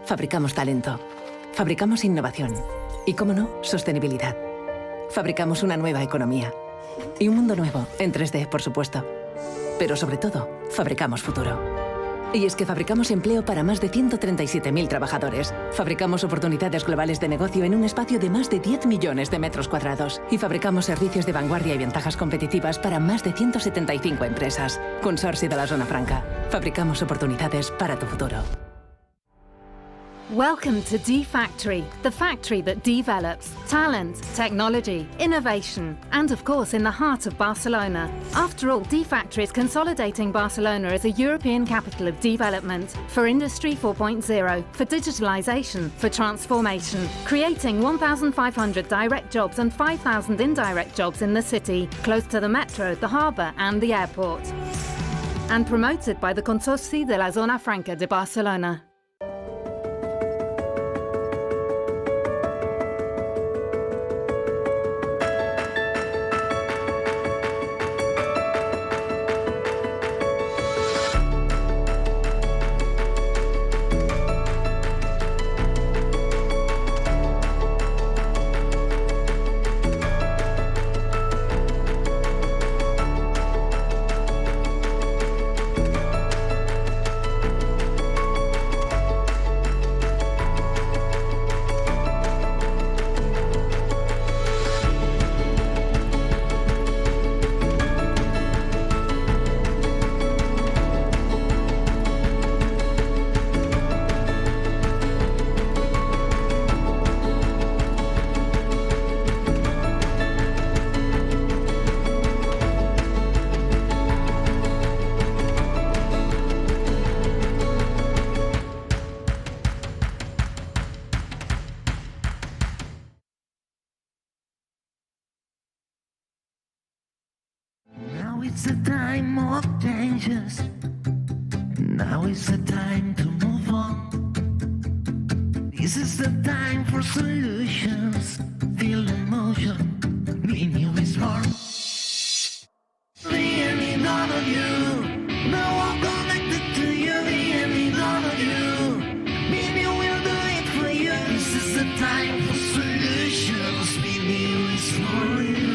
Fabricamos talento. Fabricamos innovación. Y, cómo no, sostenibilidad. Fabricamos una nueva economía. Y un mundo nuevo, en 3D, por supuesto. Pero sobre todo, fabricamos futuro. Y es que fabricamos empleo para más de 137.000 trabajadores. Fabricamos oportunidades globales de negocio en un espacio de más de 10 millones de metros cuadrados. Y fabricamos servicios de vanguardia y ventajas competitivas para más de 175 empresas. Consorcio de la Zona Franca. Fabricamos oportunidades para tu futuro. Welcome to D-Factory, the factory that develops talent, technology, innovation, and of course in the heart of Barcelona. After all, D-Factory is consolidating Barcelona as a European capital of development for Industry 4.0, for digitalization, for transformation, creating 1,500 direct jobs and 5,000 indirect jobs in the city, close to the metro, the harbour and the airport. And promoted by the Consorcio de la Zona Franca de Barcelona. It's a time of changes. Now is the time to move on. This is the time for solutions. Feel the motion. BNEW is born. BNEW, none of you. Now I'm connected to you. BNEW, none of you. BNEW will do it for you. This is the time for solutions. BNEW is for you.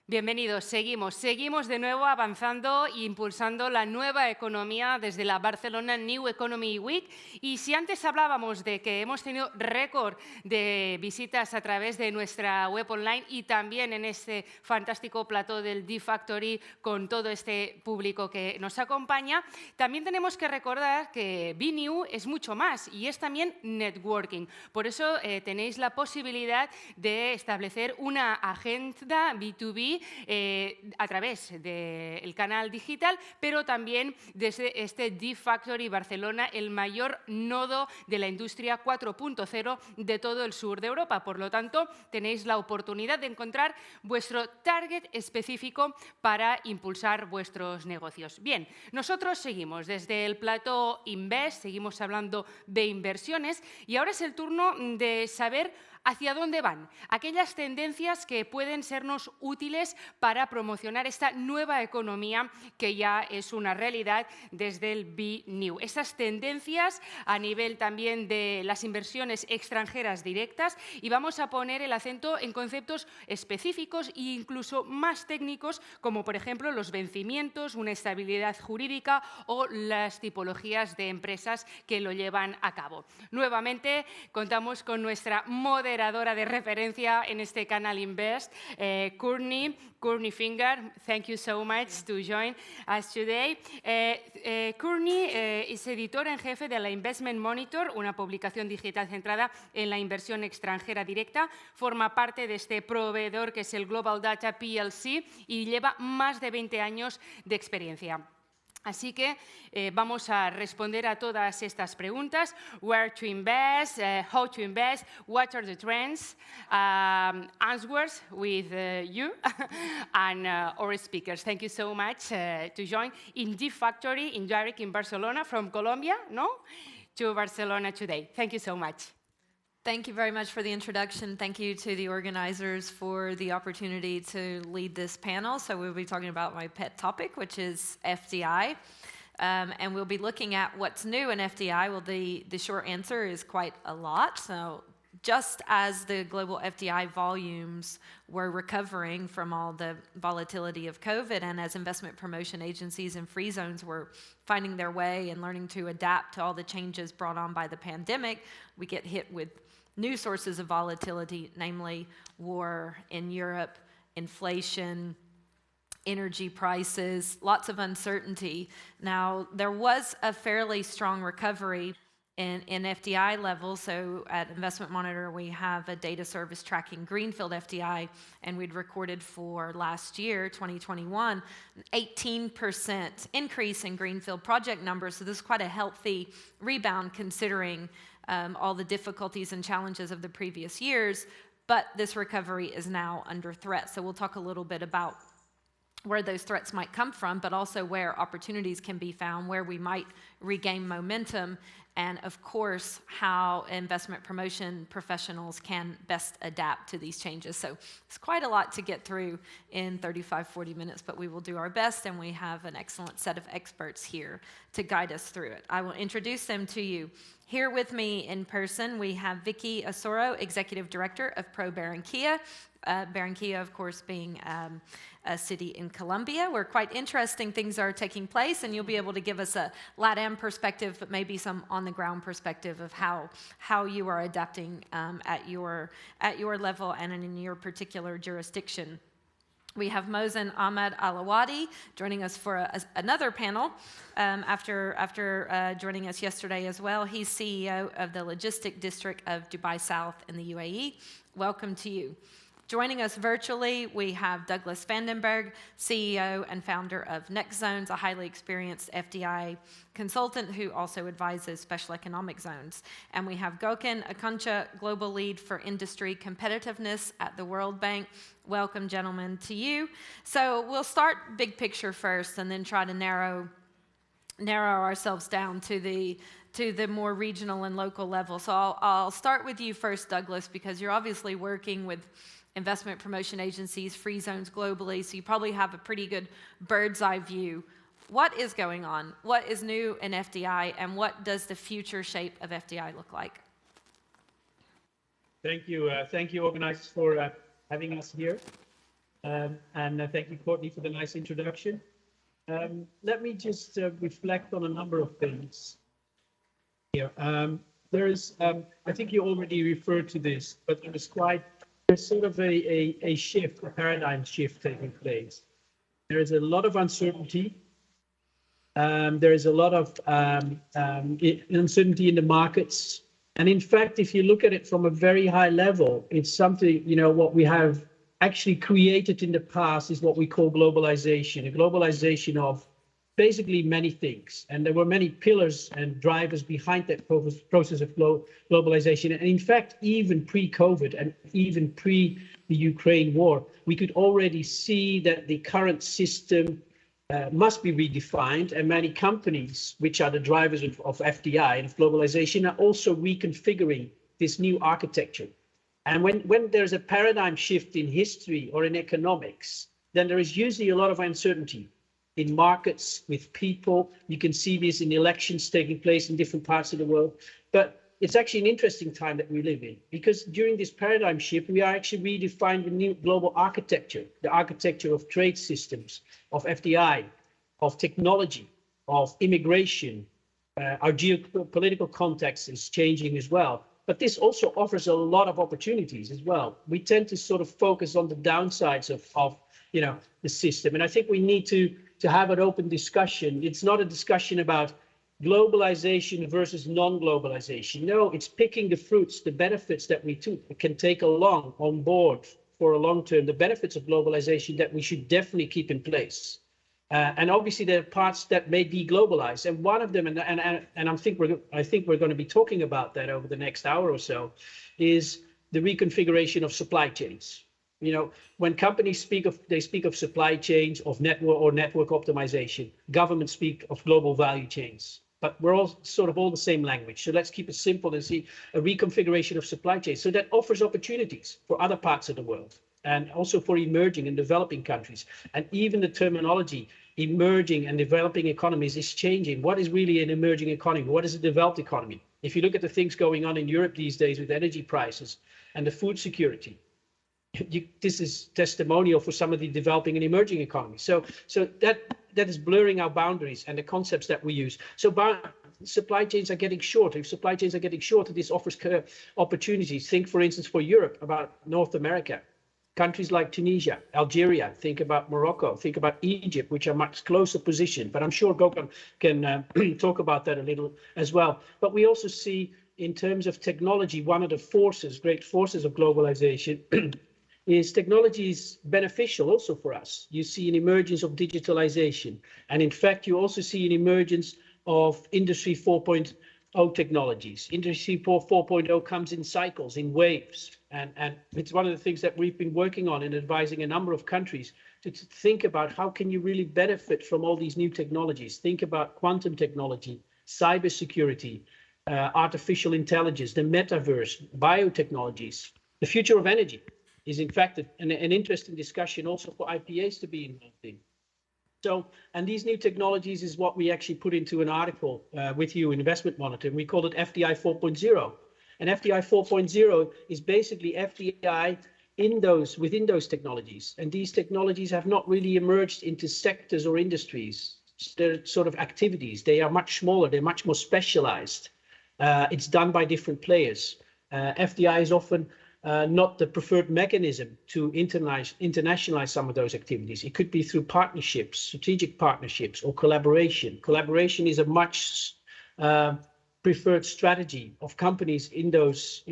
Bienvenidos, seguimos de nuevo avanzando e impulsando la nueva economía desde la Barcelona New Economy Week. Y si antes hablábamos de que hemos tenido récord de visitas a través de nuestra web online y también en este fantástico plató del D-Factory con todo este público que nos acompaña, también tenemos que recordar que BNEW es mucho más y es también networking. Por eso tenéis la posibilidad de establecer una agenda B2B a través del canal digital, pero también desde este D-Factory Barcelona, el mayor nodo de la industria 4.0 de todo el sur de Europa. Por lo tanto, tenéis la oportunidad de encontrar vuestro target específico para impulsar vuestros negocios. Bien, nosotros seguimos desde el plató Invest, seguimos hablando de inversiones y ahora es el turno de saber hacia dónde van aquellas tendencias que pueden sernos útiles para promocionar esta nueva economía que ya es una realidad desde el BNEW. Esas tendencias a nivel también de las inversiones extranjeras directas y vamos a poner el acento en conceptos específicos e incluso más técnicos como por ejemplo los vencimientos, una estabilidad jurídica o las tipologías de empresas que lo llevan a cabo. Nuevamente contamos con nuestra moderadora de referencia en este canal Invest, Courtney Finger. Thank you so much to join us today. Courtney es editora en jefe de la Investment Monitor, una publicación digital centrada en la inversión extranjera directa. Forma parte de este proveedor que es el Global Data PLC y lleva más de 20 años de experiencia. Así que vamos a responder a todas estas preguntas. Where to invest, how to invest, what are the trends, answers with you and our speakers. Thank you so much to join in D-Factory in direct in Barcelona from Colombia, no? To Barcelona today. Thank you so much. Thank you very much for the introduction. Thank you to the organizers for the opportunity to lead this panel. So we'll be talking about my pet topic, which is FDI. And we'll be looking at what's new in FDI. Well, the short answer is quite a lot. So just as the global FDI volumes were recovering from all the volatility of COVID, and as investment promotion agencies and free zones were finding their way and learning to adapt to all the changes brought on by the pandemic, we get hit with new sources of volatility, namely war in Europe, inflation, energy prices, lots of uncertainty. Now, there was a fairly strong recovery in FDI levels. So at Investment Monitor, we have a data service tracking Greenfield FDI, and we'd recorded for last year, 2021, an 18% increase in Greenfield project numbers. So this is quite a healthy rebound considering all the difficulties and challenges of the previous years, but this recovery is now under threat. So we'll talk a little bit about where those threats might come from, but also where opportunities can be found, where we might regain momentum, and of course, how investment promotion professionals can best adapt to these changes. So it's quite a lot to get through in 35, 40 minutes, but we will do our best, and we have an excellent set of experts here to guide us through it. I will introduce them to you. Here with me in person, we have Vicky Osoro, Executive Director of Pro Barranquilla. Barranquilla, of course, being a city in Colombia, where quite interesting things are taking place, and you'll be able to give us a LATAM perspective, but maybe some on-the-ground perspective of how you are adapting at your level and in your particular jurisdiction. We have Mohsen Ahmed Alawadi joining us for another panel after joining us yesterday as well. He's CEO of the Logistic District of Dubai South in the UAE. Welcome to you. Joining us virtually, we have Douglas Vandenberg, CEO and founder of Next Zones, a highly experienced FDI consultant who also advises special economic zones. And we have Gökhan Akıncı, Global Lead for Industry Competitiveness at the World Bank. Welcome, gentlemen, to you. So we'll start big picture first and then try to narrow ourselves down to the more regional and local level. So I'll start with you first, Douglas, because you're obviously working with investment promotion agencies, free zones globally, so you probably have a pretty good bird's eye view. What is going on? What is new in FDI, and what does the future shape of FDI look like? Thank you, organizers, for having us here, and thank you, Courtney, for the nice introduction. Let me just reflect on a number of things here. There is, I think you already referred to this, but there's sort of a shift, a paradigm shift taking place. There is a lot of uncertainty. There is a lot of uncertainty in the markets. And in fact, if you look at it from a very high level, it's something, what we have actually created in the past is what we call globalization, a globalization of basically many things. And there were many pillars and drivers behind that process of globalization. And in fact, even pre-COVID and even pre the Ukraine war, we could already see that the current system must be redefined. And many companies, which are the drivers of FDI and of globalization, are also reconfiguring this new architecture. And when there's a paradigm shift in history or in economics, then there is usually a lot of uncertainty in markets, with people. You can see this in elections taking place in different parts of the world. But it's actually an interesting time that we live in, because during this paradigm shift, we are actually redefining the new global architecture, the architecture of trade systems, of FDI, of technology, of immigration. Our geopolitical context is changing as well. But this also offers a lot of opportunities as well. We tend to sort of focus on the downsides of the system. And I think we need to have an open discussion. It's not a discussion about globalization versus non-globalization. No, it's picking the fruits, the benefits that we can take along on board for a long term, the benefits of globalization that we should definitely keep in place. And obviously there are parts that may deglobalize. And one of them, and I think we're going to be talking about that over the next hour or so, is the reconfiguration of supply chains. When companies speak of supply chains, of network optimization. Governments speak of global value chains. but we're all sort of all the same language. So let's keep it simple and see a reconfiguration of supply chains. So that offers opportunities for other parts of the world and also for emerging and developing countries. And even the terminology, emerging and developing economies, is changing. What is really an emerging economy? What is a developed economy? If you look at the things going on in Europe these days with energy prices and the food security, this is testimonial for some of the developing and emerging economies. So that is blurring our boundaries and the concepts that we use. So supply chains are getting shorter. If supply chains are getting shorter, this offers opportunities. Think, for instance, for Europe, about North America. Countries like Tunisia, Algeria, think about Morocco, think about Egypt, which are much closer positioned. But I'm sure Gökhan can talk about that a little as well. But we also see, in terms of technology, one of the forces, great forces of globalization, is technology is beneficial also for us. You see an emergence of digitalization. And in fact, you also see an emergence of Industry 4.0 technologies. Industry 4.0 comes in cycles, in waves. And it's one of the things that we've been working on in advising a number of countries to think about how can you really benefit from all these new technologies. Think about quantum technology, cybersecurity, artificial intelligence, the metaverse, biotechnologies. The future of energy is in fact an interesting discussion also for IPAs to be involved in. So, and these new technologies is what we actually put into an article with you in Investment Monitor, and we called it FDI 4.0. And FDI 4.0 is basically FDI within those technologies. And these technologies have not really emerged into sectors or industries. They're sort of activities. They are much smaller. They're much more specialized. It's done by different players. FDI is often not the preferred mechanism to internationalize some of those activities. It could be through partnerships, strategic partnerships, or collaboration. Collaboration is a much preferred strategy of companies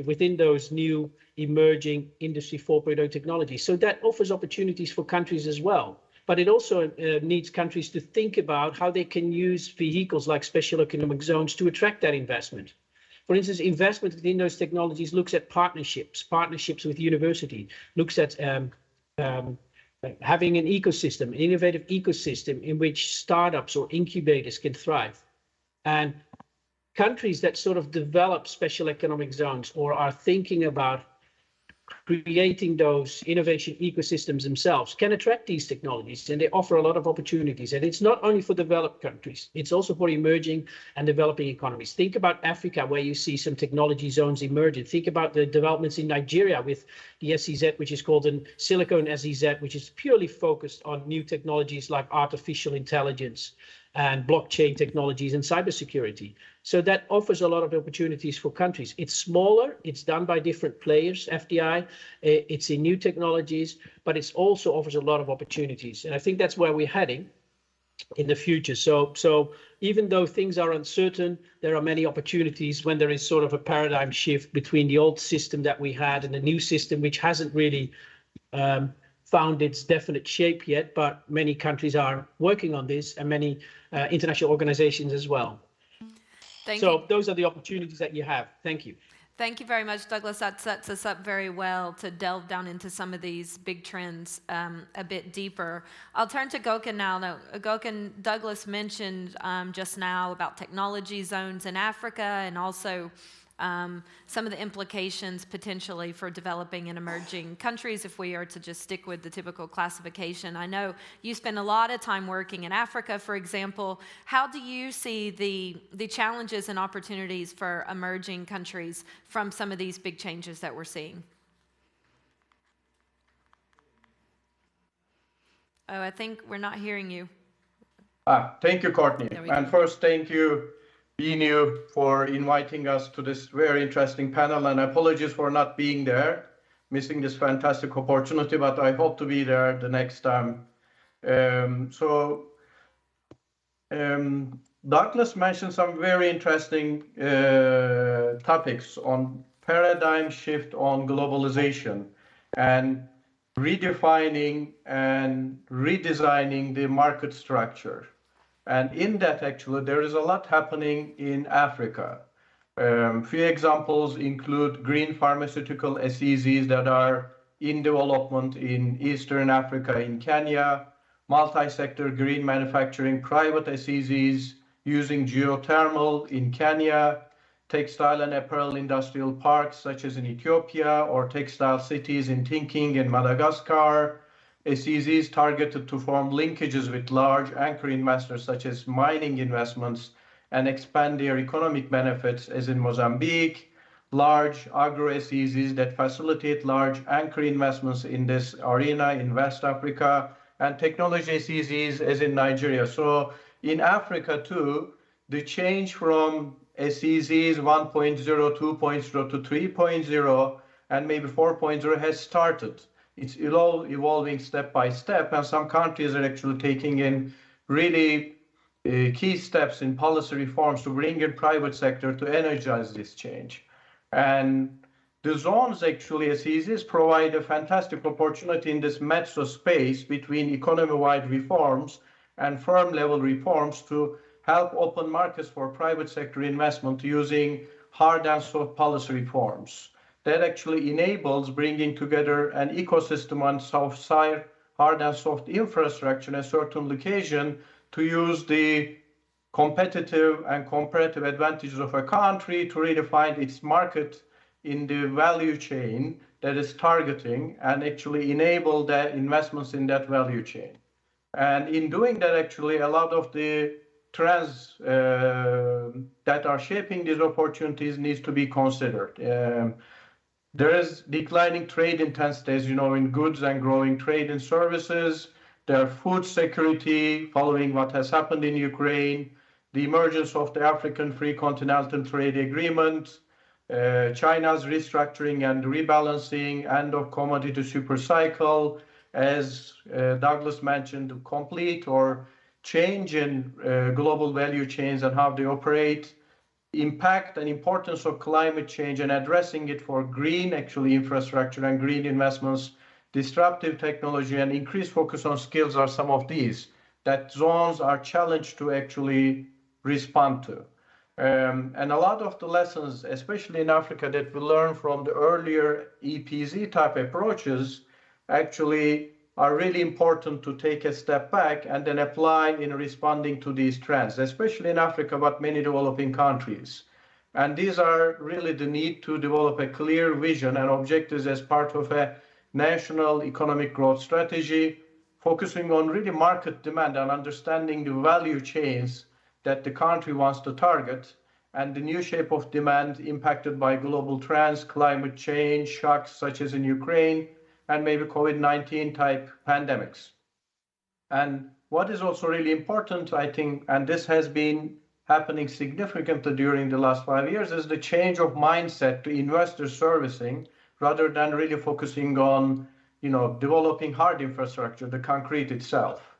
within those new emerging Industry 4.0 technologies. So that offers opportunities for countries as well. But it also needs countries to think about how they can use vehicles like special economic zones to attract that investment. For instance, investment within those technologies looks at partnerships with university, looks at having an ecosystem, an innovative ecosystem in which startups or incubators can thrive. And countries that sort of develop special economic zones or are thinking about creating those innovation ecosystems themselves can attract these technologies, and they offer a lot of opportunities. And it's not only for developed countries, it's also for emerging and developing economies. Think about Africa, where you see some technology zones emerging. Think about the developments in Nigeria with the SEZ, which is called an Silicon SEZ, which is purely focused on new technologies like artificial intelligence and blockchain technologies and cybersecurity. So that offers a lot of opportunities for countries. It's smaller, it's done by different players, FDI, it's in new technologies, but it also offers a lot of opportunities. And I think that's where we're heading in the future. So even though things are uncertain, there are many opportunities when there is sort of a paradigm shift between the old system that we had and the new system, which hasn't really found its definite shape yet, but many countries are working on this, and many international organizations as well. Thank you. Those are the opportunities that you have. Thank you. Thank you very much, Douglas. That sets us up very well to delve down into some of these big trends a bit deeper. I'll turn to Gökhan now. Gökhan, Douglas mentioned just now about technology zones in Africa, and also some of the implications potentially for developing and emerging countries if we are to just stick with the typical classification. I know you spend a lot of time working in Africa, for example. How do you see the challenges and opportunities for emerging countries from some of these big changes that we're seeing? Oh, I think we're not hearing you. Thank you, Courtney. And first, thank you, BNEW, for inviting us to this very interesting panel, and apologies for not being there, missing this fantastic opportunity, but I hope to be there the next time. Douglas mentioned some very interesting topics on paradigm shift on globalization and redefining and redesigning the market structure. And in that, actually, there is a lot happening in Africa. Few examples include green pharmaceutical SEZs that are in development in Eastern Africa, in Kenya, multi-sector green manufacturing private SEZs using geothermal in Kenya, textile and apparel industrial parks such as in Ethiopia, or textile cities in Thinking in Madagascar. SEZs targeted to form linkages with large anchor investors such as mining investments and expand their economic benefits as in Mozambique. Large agro-SEZs that facilitate large anchor investments in this arena in West Africa, and technology SEZs as in Nigeria. So in Africa too, the change from SEZs 1.0, 2.0 to 3.0 and maybe 4.0 has started. It's evolving step by step, and some countries are actually taking in really key steps in policy reforms to bring in private sector to energize this change. And the zones actually, SEZs, provide a fantastic opportunity in this mezzo space between economy-wide reforms and firm-level reforms to help open markets for private sector investment using hard and soft policy reforms. That actually enables bringing together an ecosystem on south side, hard and soft infrastructure in a certain location to use the competitive and comparative advantages of a country to redefine its market in the value chain that is targeting and actually enable the investments in that value chain. And in doing that, actually, a lot of the trends that are shaping these opportunities needs to be considered. There is declining trade intensity, as you know, in goods and growing trade in services. There food security following what has happened in Ukraine, the emergence of the African Free Continental Trade Agreement, China's restructuring and rebalancing, end of commodity super cycle, as Douglas mentioned, complete or change in global value chains and how they operate, impact and importance of climate change and addressing it for green actually infrastructure and green investments, disruptive technology and increased focus on skills are some of these that zones are challenged to actually respond to. And a lot of the lessons, especially in Africa, that we learned from the earlier EPZ type approaches actually are really important to take a step back and then apply in responding to these trends, especially in Africa, but many developing countries. And these are really the need to develop a clear vision and objectives as part of a national economic growth strategy, focusing on really market demand and understanding the value chains that the country wants to target and the new shape of demand impacted by global trends, climate change, shocks such as in Ukraine, and maybe COVID-19 type pandemics. And what is also really important, I think, and this has been happening significantly during the last 5 years, is the change of mindset to investor servicing rather than really focusing on, developing hard infrastructure, the concrete itself.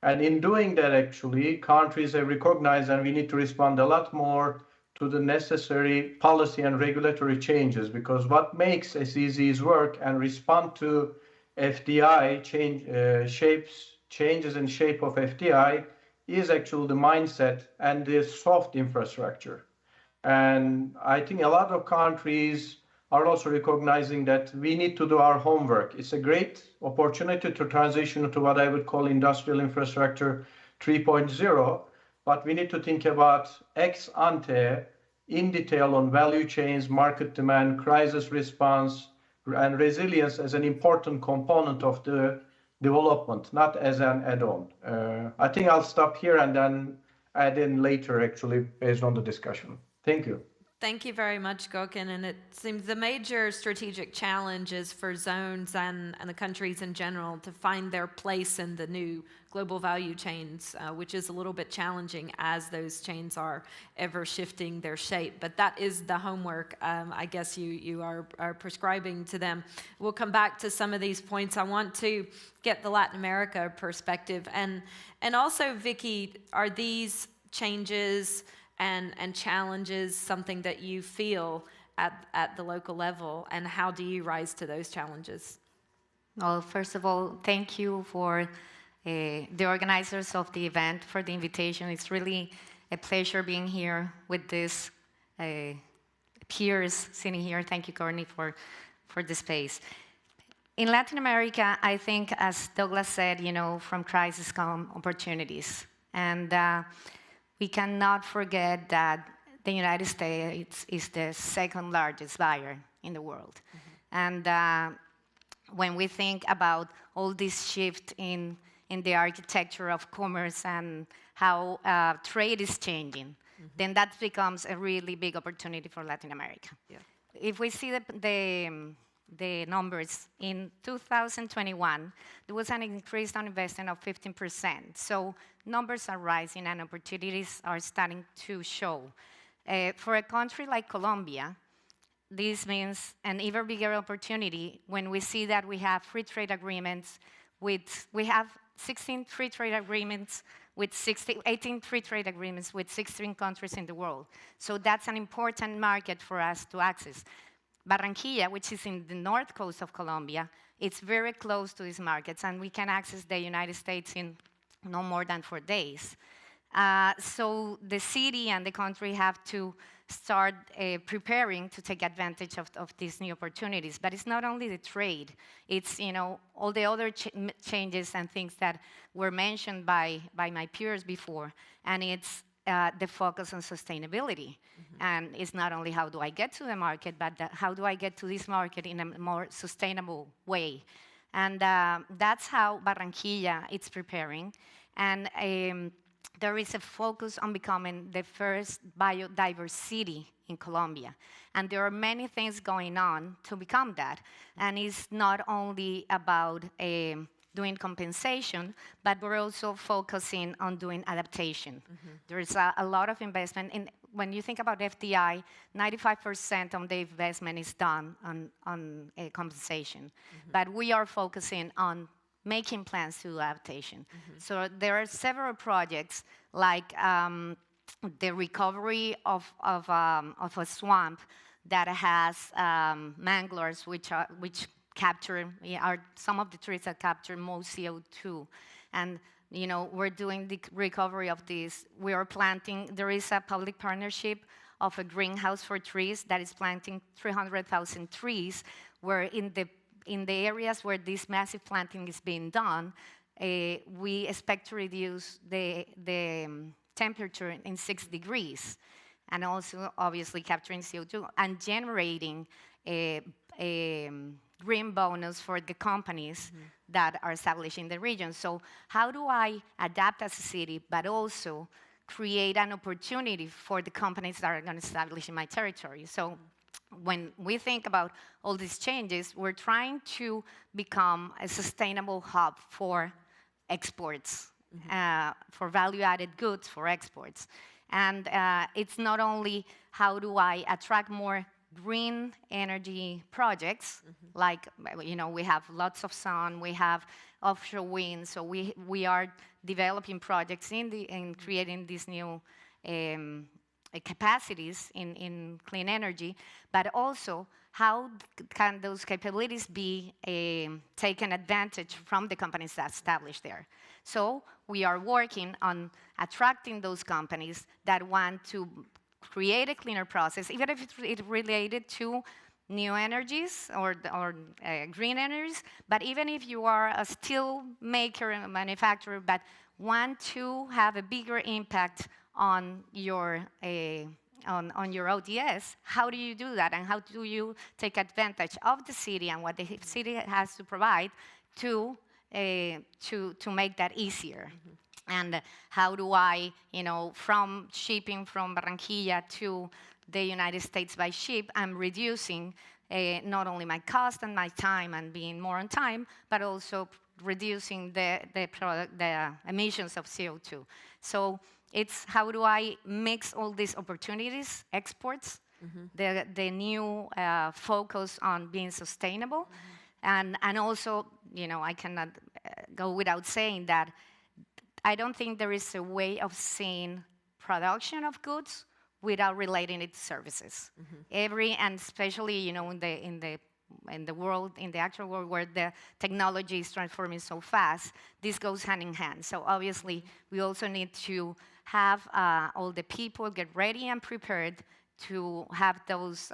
And in doing that, actually, countries have recognized, and we need to respond a lot more to the necessary policy and regulatory changes, because what makes SEZs work and respond to FDI changes in shape of FDI is actually the mindset and the soft infrastructure. And I think a lot of countries are also recognizing that we need to do our homework. It's a great opportunity to transition to what I would call industrial infrastructure 3.0, but we need to think about ex ante in detail on value chains, market demand, crisis response, and resilience as an important component of the development, not as an add-on. I think I'll stop here and then add in later, actually, based on the discussion. Thank you. Thank you very much, Gökhan. And it seems the major strategic challenge is for zones and the countries in general to find their place in the new global value chains, which is a little bit challenging as those chains are ever shifting their shape. But that is the homework, I guess, you are prescribing to them. We'll come back to some of these points. I want to get the Latin America perspective. And also, Vicky, are these changes and challenges something that you feel at the local level, and how do you rise to those challenges? Well, first of all, thank you for the organizers of the event for the invitation. It's really a pleasure being here with these peers sitting here. Thank you, Courtney, for the space. In Latin America, I think, as Douglas said, from crisis come opportunities. And we cannot forget that the United States is the second largest buyer in the world. And when we think about all this shift in the architecture of commerce and how trade is changing, then that becomes a really big opportunity for Latin America. Yeah. If we see the numbers, in 2021, there was an increase on investment of 15%. So numbers are rising and opportunities are starting to show. For a country like Colombia, this means an even bigger opportunity when we see that we have free trade agreements we have 16 free trade agreements with 18 free trade agreements with 16 countries in the world. So that's an important market for us to access. Barranquilla, which is in the north coast of Colombia, it's very close to these markets, and we can access the United States in no more than 4 days. So the city and the country have to start preparing to take advantage of these new opportunities. But it's not only the trade, it's all the other changes and things that were mentioned by my peers before, and it's the focus on sustainability. And it's not only how do I get to the market, but how do I get to this market in a more sustainable way. And that's how Barranquilla is preparing. And there is a focus on becoming the first biodiverse city in Colombia. And there are many things going on to become that. And it's not only about doing compensation, but we're also focusing on doing adaptation. There is a lot of investment. When you think about FDI, 95% of the investment is done on compensation. But we are focusing on making plans to adaptation. So there are several projects like the recovery of a swamp that has mangroves, which capture, are some of the trees that capture most CO2. And we're doing the recovery of this. We are planting, there is a public partnership of a greenhouse for trees that is planting 300,000 trees, where in the areas where this massive planting is being done, we expect to reduce the temperature in 6 degrees, and also obviously capturing CO2 and generating a green bonus for the companies that are established in the region. So how do I adapt as a city, but also create an opportunity for the companies that are going to establish in my territory? So when we think about all these changes, we're trying to become a sustainable hub for exports, for value-added goods for exports. And it's not only how do I attract more green energy projects, like, we have lots of sun, we have offshore wind, so we are developing projects in creating these new capacities in clean energy, but also how can those capabilities be taken advantage from the companies that established there. So we are working on attracting those companies that want to create a cleaner process, even if it's related to new energies or green energies, but even if you are a steel maker and a manufacturer, but want to have a bigger impact on your ODS, how do you do that? And how do you take advantage of the city and what the city has to provide to make that easier? And how do I, from shipping from Barranquilla to the United States by ship, I'm reducing not only my cost and my time and being more on time, but also reducing the emissions of CO2. So it's how do I mix all these opportunities, exports, the new focus on being sustainable, and also, I cannot go without saying that I don't think there is a way of seeing production of goods without relating it to services. And especially, in the world, in the actual world where the technology is transforming so fast, this goes hand in hand. So obviously, we also need to have all the people get ready and prepared to have those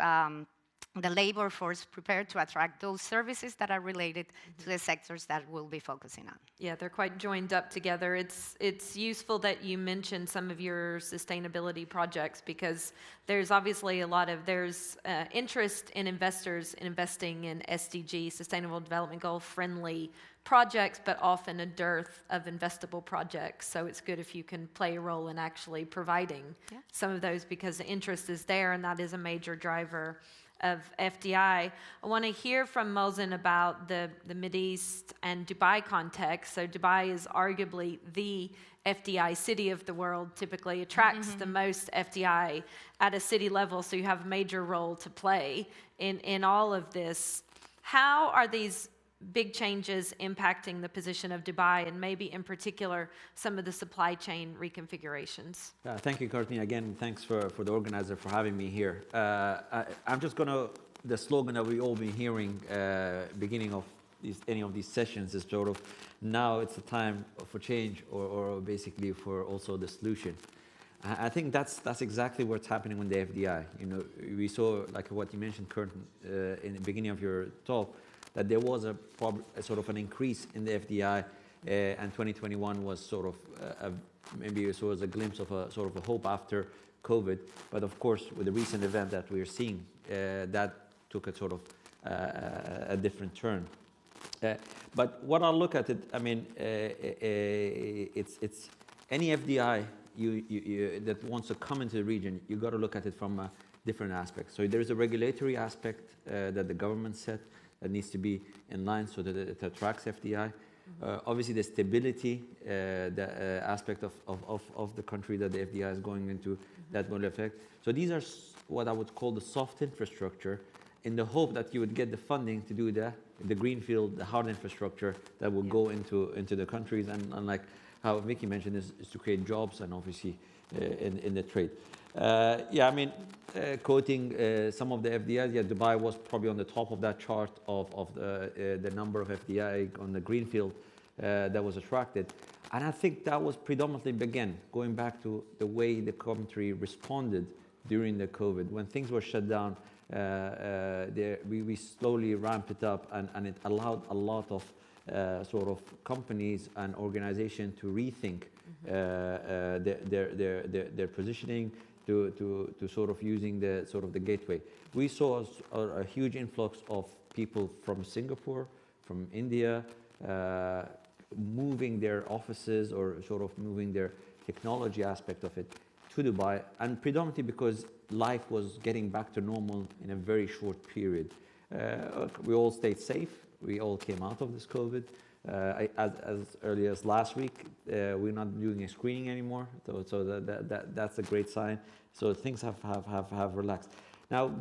the labor force prepared to attract those services that are related to the sectors that we'll be focusing on. Yeah, they're quite joined up together. It's useful that you mentioned some of your sustainability projects, because there's obviously there's interest in investors in investing in SDG, Sustainable Development Goal friendly projects, but often a dearth of investable projects. So it's good if you can play a role in actually providing some of those, because the interest is there, and that is a major driver of FDI. I want to hear from Mohsen about the Mideast and Dubai context. So Dubai is arguably the FDI city of the world, typically attracts the most FDI at a city level, so you have a major role to play in all of this. How are these big changes impacting the position of Dubai, and maybe in particular some of the supply chain reconfigurations? Thank you, Courtney. Again, thanks for the organizer for having me here. I'm just going to, the slogan that we all been hearing beginning of any of these sessions is sort of, now it's the time for change, or basically for also the solution. I think that's exactly what's happening with the FDI. You know, we saw, like what you mentioned, Curtin, in the beginning of your talk, that there was a sort of an increase in the FDI, and 2021 was sort of maybe it was a glimpse of a sort of a hope after COVID. But of course, with the recent event that we are seeing, that took a sort of a different turn. But what I look at it, I mean, it's any FDI that wants to come into the region, you got to look at it from different aspects. So there's a regulatory aspect that the government set that needs to be in line so that it attracts FDI. Obviously, the stability, the aspect of the country that the FDI is going into, that will affect. So these are what I would call the soft infrastructure, in the hope that you would get the funding to do the greenfield, the hard infrastructure that will go into the countries, and like how Vicky mentioned, is to create jobs and obviously in the trade. Yeah, I mean, quoting some of the FDIs, yeah, Dubai was probably on the top of that chart of the number of FDI on the greenfield that was attracted. And I think that was predominantly, again, going back to the way the country responded during the COVID. When things were shut down, we slowly ramped it up, and it allowed a lot of sort of companies and organizations to rethink their positioning, to sort of using the sort of the gateway. We saw a huge influx of people from Singapore, from India, moving their offices or sort of moving their technology aspect of it to Dubai, and predominantly because life was getting back to normal in a very short period. We all stayed safe. We all came out of this COVID. As early as last week, we're not doing a screening anymore, so that's a great sign. So things have relaxed. Now,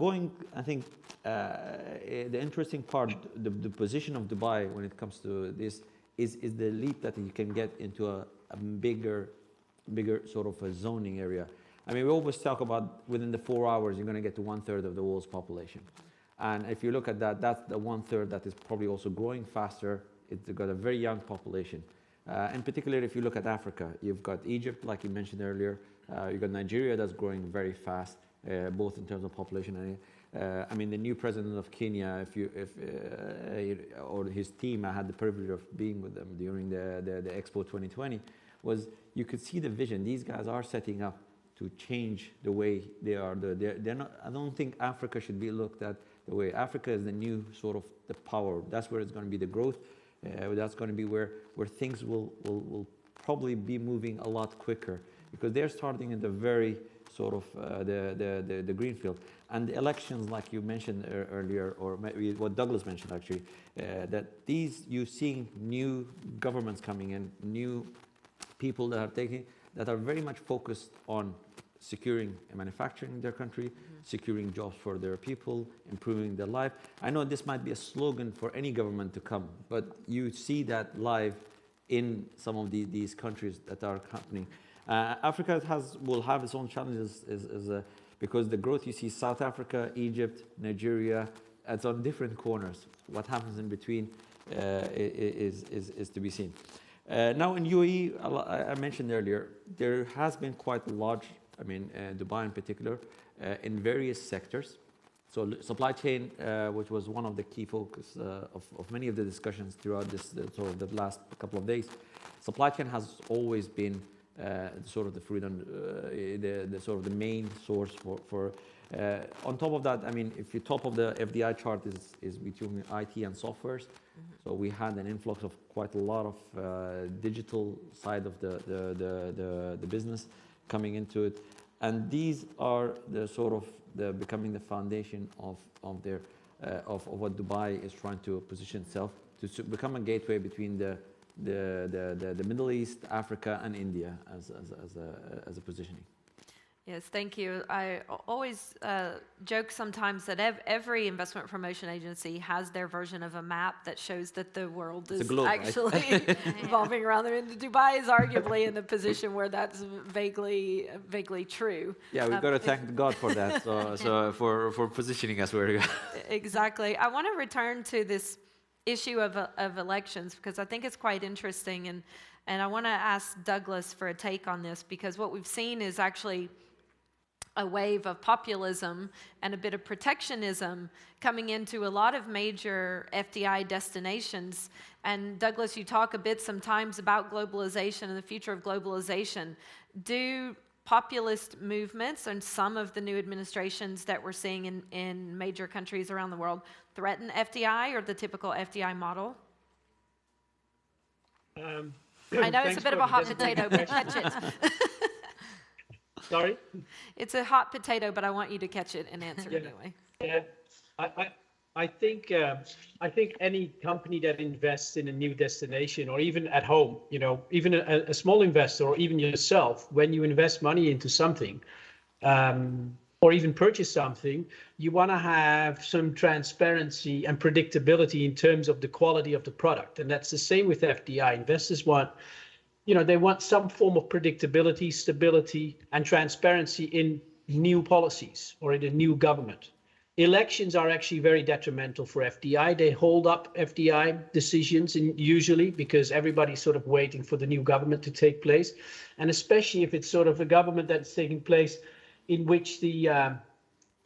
I think the interesting part, the position of Dubai when it comes to this is the leap that you can get into a bigger sort of a zoning area. I mean, we always talk about within the 4 hours, you're going to get to 1/3 of the world's population. And if you look at that, that's the 1/3 that is probably also growing faster. It's got a very young population. In particular, if you look at Africa, you've got Egypt, like you mentioned earlier. You've got Nigeria that's growing very fast, both in terms of population and I mean, the new president of Kenya, or his team, I had the privilege of being with them during the Expo 2020, was you could see the vision. These guys are setting up to change the way they are. They're not. I don't think Africa should be looked at the way. Africa is the new sort of the power. That's where it's going to be the growth. That's going to be where things will probably be moving a lot quicker, because they're starting in the very sort of the greenfield. And the elections, like you mentioned earlier, or maybe what Douglas mentioned actually, that you're seeing new governments coming in, new people that are very much focused on securing manufacturing in their country, securing jobs for their people, improving their life. I know this might be a slogan for any government to come, but you see that live in some of these countries that are happening. Africa will have its own challenges because the growth you see, South Africa, Egypt, Nigeria, it's on different corners. What happens in between is to be seen. Now in UAE, I mentioned earlier, there has been quite a large, I mean, Dubai in particular, in various sectors. So supply chain, which was one of the key focus of many of the discussions throughout this sort of the last couple of days, supply chain has always been sort of the freedom, the sort of the main source for. On top of that, I mean, if you top of the FDI chart is between IT and softwares, so we had an influx of quite a lot of digital side of the business coming into it, and these are the sort of becoming the foundation of what Dubai is trying to position itself to become a gateway between the Middle East, Africa, and India as a positioning. Yes, thank you. I always joke sometimes that every investment promotion agency has their version of a map that shows that the world is globe, actually revolving around them. And Dubai is arguably in the position where that's vaguely true. Yeah, we've got to thank God for that. So for positioning us where we go. Exactly. I want to return to this issue of elections because I think it's quite interesting, and I want to ask Douglas for a take on this, because what we've seen is actually a wave of populism and a bit of protectionism coming into a lot of major FDI destinations. And Douglas, you talk a bit sometimes about globalization and the future of globalization. Do populist movements and some of the new administrations that we're seeing in major countries around the world threaten FDI or the typical FDI model? I know it's a bit of a hot potato, but catch it. Sorry? It's a hot potato, but I want you to catch it and answer anyway. Yeah, I think any company that invests in a new destination, or even at home, you know, even a small investor, or even yourself, when you invest money into something, or even purchase something, you want to have some transparency and predictability in terms of the quality of the product. And that's the same with FDI. Investors want, you know, they want some form of predictability, stability, and transparency in new policies or in a new government. Elections are actually very detrimental for FDI. They hold up FDI decisions, and usually because everybody's sort of waiting for the new government to take place. And especially if it's sort of a government that's taking place in which the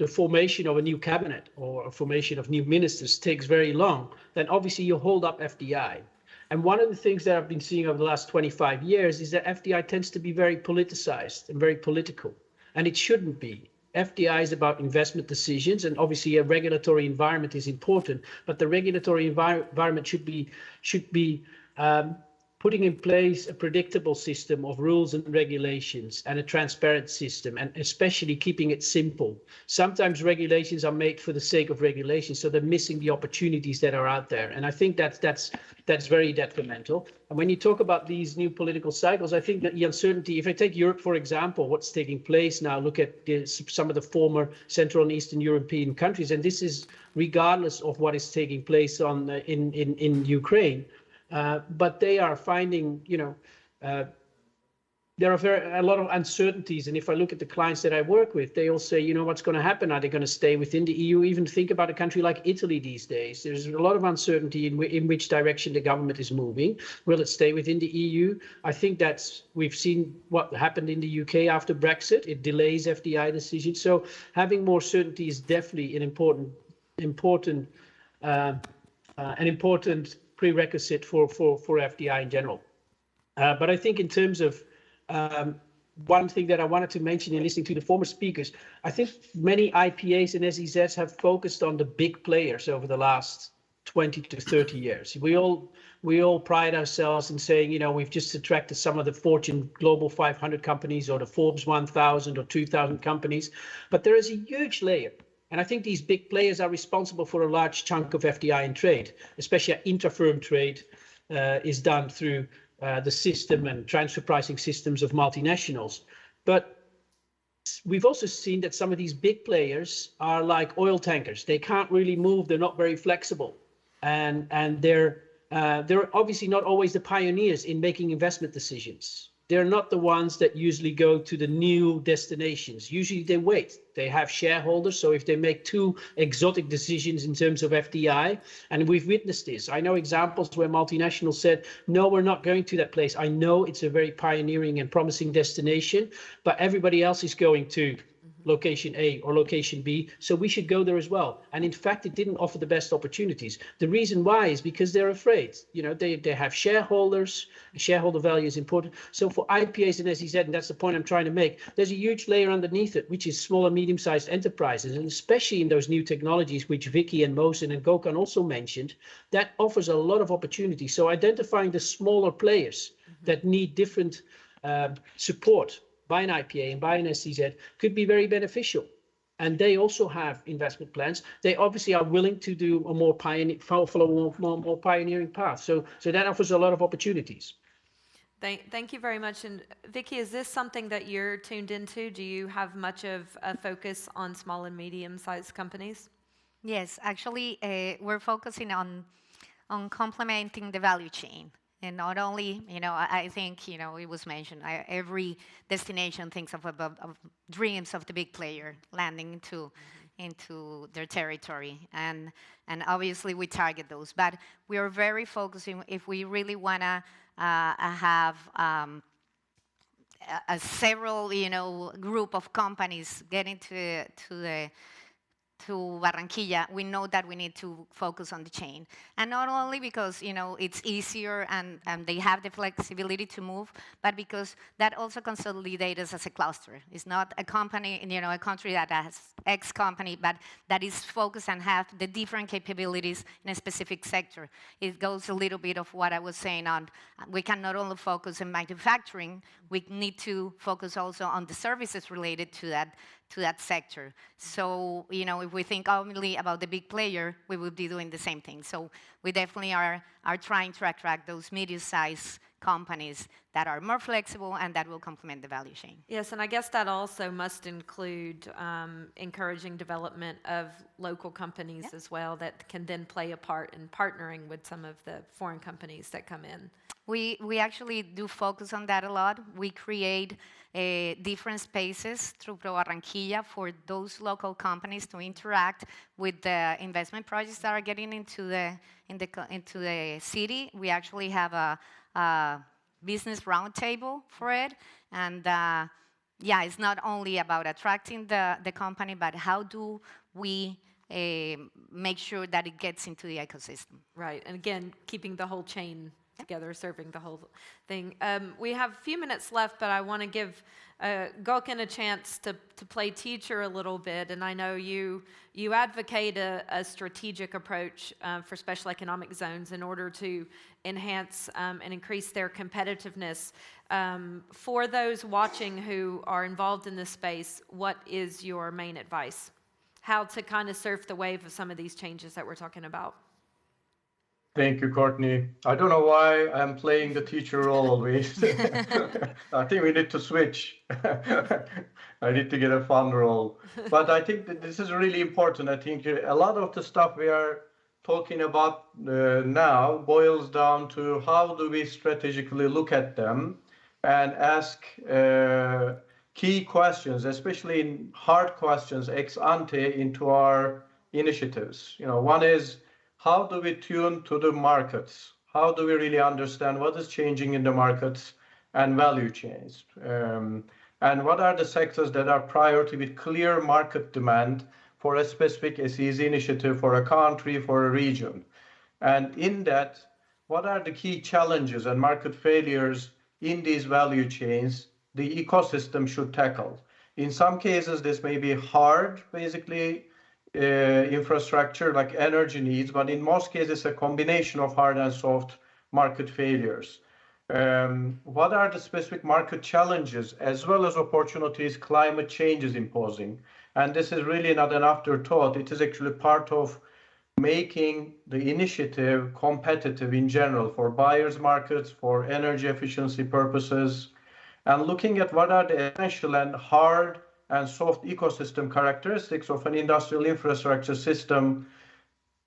formation of a new cabinet or a formation of new ministers takes very long, then obviously you hold up FDI. And one of the things that I've been seeing over the last 25 years is that FDI tends to be very politicized and very political, and it shouldn't be. FDI is about investment decisions, and obviously a regulatory environment is important, but the regulatory environment should be putting in place a predictable system of rules and regulations and a transparent system, and especially keeping it simple. Sometimes regulations are made for the sake of regulations, so they're missing the opportunities that are out there. And I think that's very detrimental. And when you talk about these new political cycles, I think that the uncertainty, if I take Europe, for example, what's taking place now, look at some of the former Central and Eastern European countries, and this is regardless of what is taking place in Ukraine. But they are finding, you know, there are a lot of uncertainties. And if I look at the clients that I work with, they all say, you know, what's going to happen? Are they going to stay within the EU? Even think about a country like Italy these days. There's a lot of uncertainty in which direction the government is moving. Will it stay within the EU? I think we've seen what happened in the UK after Brexit. It delays FDI decisions. So having more certainty is definitely an important prerequisite for FDI in general. But I think in terms of one thing that I wanted to mention in listening to the former speakers, I think many IPAs and SEZs have focused on the big players over the last 20 to 30 years. We all pride ourselves in saying, you know, we've just attracted some of the Fortune Global 500 companies or the Forbes 1000 or 2000 companies, but there is a huge layer. And I think these big players are responsible for a large chunk of FDI in trade, especially intra-firm trade is done through the system and transfer pricing systems of multinationals. But we've also seen that some of these big players are like oil tankers. They can't really move. They're not very flexible. And they're obviously not always the pioneers in making investment decisions. They're not the ones that usually go to the new destinations. Usually they wait. They have shareholders. So if they make too exotic decisions in terms of FDI, and we've witnessed this. I know examples where multinationals said, no, we're not going to that place. I know it's a very pioneering and promising destination, but everybody else is going to location A or location B, so we should go there as well. And in fact, it didn't offer the best opportunities. The reason why is because they're afraid. You know, they have shareholders, shareholder value is important. So for IPAs and SEZ, and that's the point I'm trying to make, there's a huge layer underneath it, which is small and medium-sized enterprises, and especially in those new technologies, which Vicky and Mohsen and Gökhan also mentioned, that offers a lot of opportunity. So identifying the smaller players that need different support by an IPA and by an SEZ could be very beneficial. And they also have investment plans. They obviously are willing to do a more follow a more pioneering path. So that offers a lot of opportunities. Thank you very much. And Vicky, is this something that you're tuned into? Do you have much of a focus on small and medium-sized companies? Yes, actually, we're focusing on complementing the value chain. And not only, you know, I think, you know, it was mentioned, every destination thinks of dreams of the big player landing into their territory. And obviously we target those. But we are very focusing, if we really want to have a several, you know, group of companies getting to Barranquilla, we know that we need to focus on the chain. And not only because, you know, it's easier and they have the flexibility to move, but because that also consolidates us as a cluster. It's not a company, you know, a country that has X company, but that is focused and have the different capabilities in a specific sector. It goes a little bit of what I was saying on, we can not only focus on manufacturing, we need to focus also on the services related to that sector. So, you know, if we think only about the big player, we would be doing the same thing. So we definitely are trying to attract those medium-sized companies that are more flexible and that will complement the value chain. Yes, and I guess that also must include encouraging development of local companies as well that can then play a part in partnering with some of the foreign companies that come in. We actually do focus on that a lot. We create different spaces through Pro Barranquilla for those local companies to interact with the investment projects that are getting into the city. We actually have a business roundtable for it, and yeah, it's not only about attracting the company, but how do we make sure that it gets into the ecosystem. Right, and again, keeping the whole chain together, serving the whole thing. We have a few minutes left, but I want to give Gökhan a chance to play teacher a little bit, and I know you advocate a strategic approach for special economic zones in order to enhance and increase their competitiveness. For those watching who are involved in this space, what is your main advice? How to kind of surf the wave of some of these changes that we're talking about? Thank you, Courtney. I don't know why I'm playing the teacher role always. I think we need to switch. I need to get a fun role. But I think that this is really important. I think a lot of the stuff we are talking about now boils down to how do we strategically look at them and ask key questions, especially in hard questions ex ante into our initiatives. You know, one is, how do we tune to the markets? How do we really understand what is changing in the markets and value chains? And what are the sectors that are priority with clear market demand for a specific SEZ initiative for a country, for a region? And in that, what are the key challenges and market failures in these value chains the ecosystem should tackle? In some cases, this may be hard, basically, infrastructure like energy needs, but in most cases a combination of hard and soft market failures. What are the specific market challenges as well as opportunities climate change is imposing? And this is really not an afterthought. It is actually part of making the initiative competitive in general for buyers markets, for energy efficiency purposes, and looking at what are the essential and hard and soft ecosystem characteristics of an industrial infrastructure system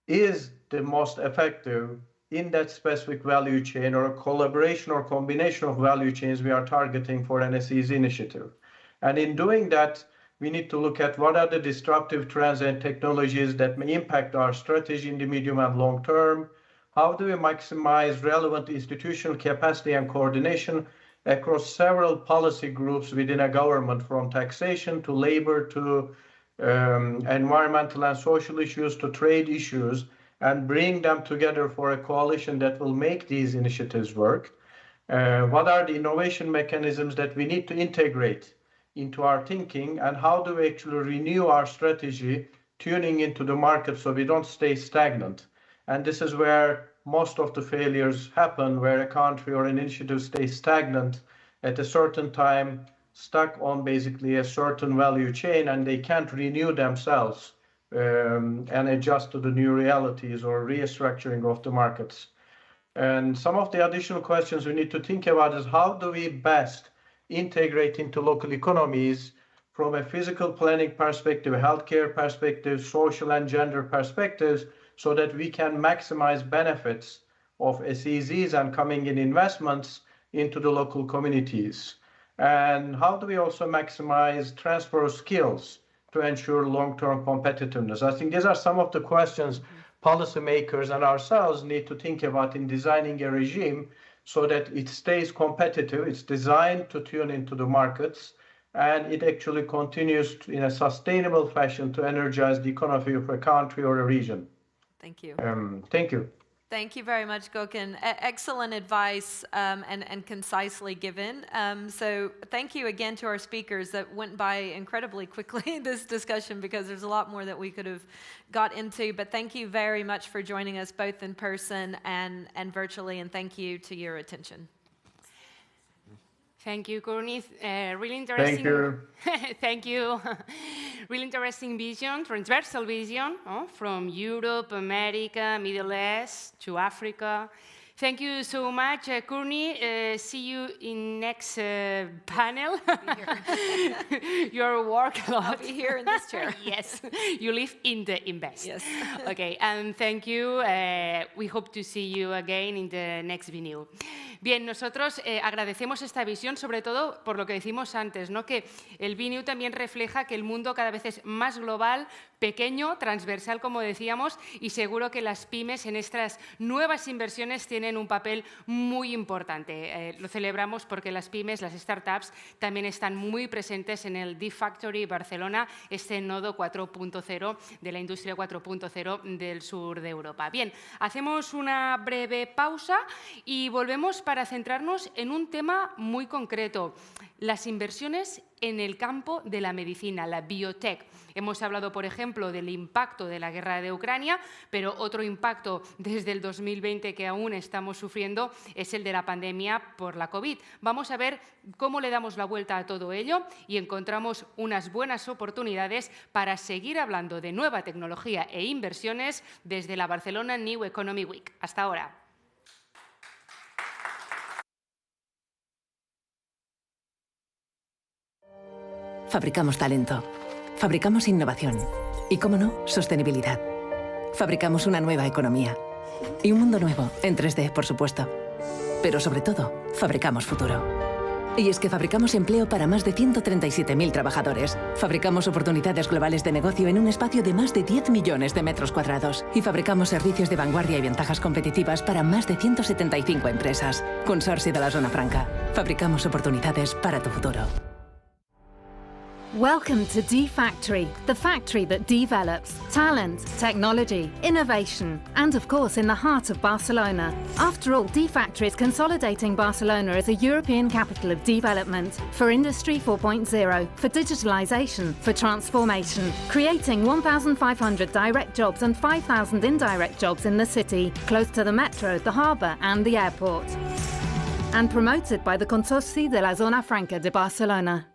is the most effective in that specific value chain or a collaboration or combination of value chains we are targeting for an SEZ initiative. And in doing that, we need to look at what are the disruptive trends and technologies that may impact our strategy in the medium and long term. How do we maximize relevant institutional capacity and coordination across several policy groups within a government, from taxation to labor to environmental and social issues to trade issues, and bring them together for a coalition that will make these initiatives work. What are the innovation mechanisms that we need to integrate into our thinking, and how do we actually renew our strategy, tuning into the market so we don't stay stagnant? And this is where most of the failures happen, where a country or an initiative stays stagnant at a certain time, stuck on basically a certain value chain, and they can't renew themselves and adjust to the new realities or restructuring of the markets. And some of the additional questions we need to think about is how do we best integrate into local economies from a physical planning perspective, healthcare perspective, social and gender perspectives, so that we can maximize benefits of SEZs and coming in investments into the local communities. And how do we also maximize transfer of skills to ensure long-term competitiveness? I think these are some of the questions policymakers and ourselves need to think about in designing a regime so that it stays competitive, it's designed to tune into the markets, and it actually continues to, in a sustainable fashion, to energize the economy of a country or a region. Thank you. Thank you. Thank you very much, Gökhan. Excellent advice and concisely given. So thank you again to our speakers. That went by incredibly quickly, this discussion, because there's a lot more that we could have got into. But thank you very much for joining us both in person and virtually, and thank you to your attention. Thank you, Courtney. Really interesting. Thank you. Thank you. Really interesting vision, transversal vision, from Europe, America, Middle East to Africa. Thank you so much, Courtney. See you in next panel. Your work a lot. I'll be here in this chair. Yes, you live in the Invest. Yes. Okay, and thank you. We hope to see you again in the next BNEW. Bien, nosotros agradecemos esta visión, sobre todo por lo que decimos antes, ¿no? Que el BNEW también refleja que el mundo cada vez es más global, pequeño, transversal, como decíamos, y seguro que las pymes en estas nuevas inversiones tienen un papel muy importante. Lo celebramos porque las pymes, las startups, también están muy presentes en el D-Factory Barcelona, este nodo 4.0 de la industria 4.0 del sur de Europa. Bien, hacemos una breve pausa y volvemos para centrarnos en un tema muy concreto, las inversiones en el campo de la medicina, la biotech. Hemos hablado, por ejemplo, del impacto de la guerra de Ucrania, pero otro impacto desde el 2020 que aún estamos sufriendo es el de la pandemia por la COVID. Vamos a ver cómo le damos la vuelta a todo ello y encontramos unas buenas oportunidades para seguir hablando de nueva tecnología e inversiones desde la Barcelona New Economy Week. Hasta ahora. Fabricamos talento, fabricamos innovación y, cómo no, sostenibilidad. Fabricamos una nueva economía y un mundo nuevo, en 3D, por supuesto. Pero sobre todo, fabricamos futuro. Y es que fabricamos empleo para más de 137.000 trabajadores. Fabricamos oportunidades globales de negocio en un espacio de más de 10 millones de metros cuadrados. Y fabricamos servicios de vanguardia y ventajas competitivas para más de 175 empresas. Consorcio de la Zona Franca. Fabricamos oportunidades para tu futuro. Welcome to D-Factory, the factory that develops talent, technology, innovation, and of course in the heart of Barcelona. After all, D-Factory is consolidating Barcelona as a European capital of development for Industry 4.0, for digitalization, for transformation, creating 1,500 direct jobs and 5,000 indirect jobs in the city, close to the metro, the harbour and the airport. And promoted by the Consorcio de la Zona Franca de Barcelona.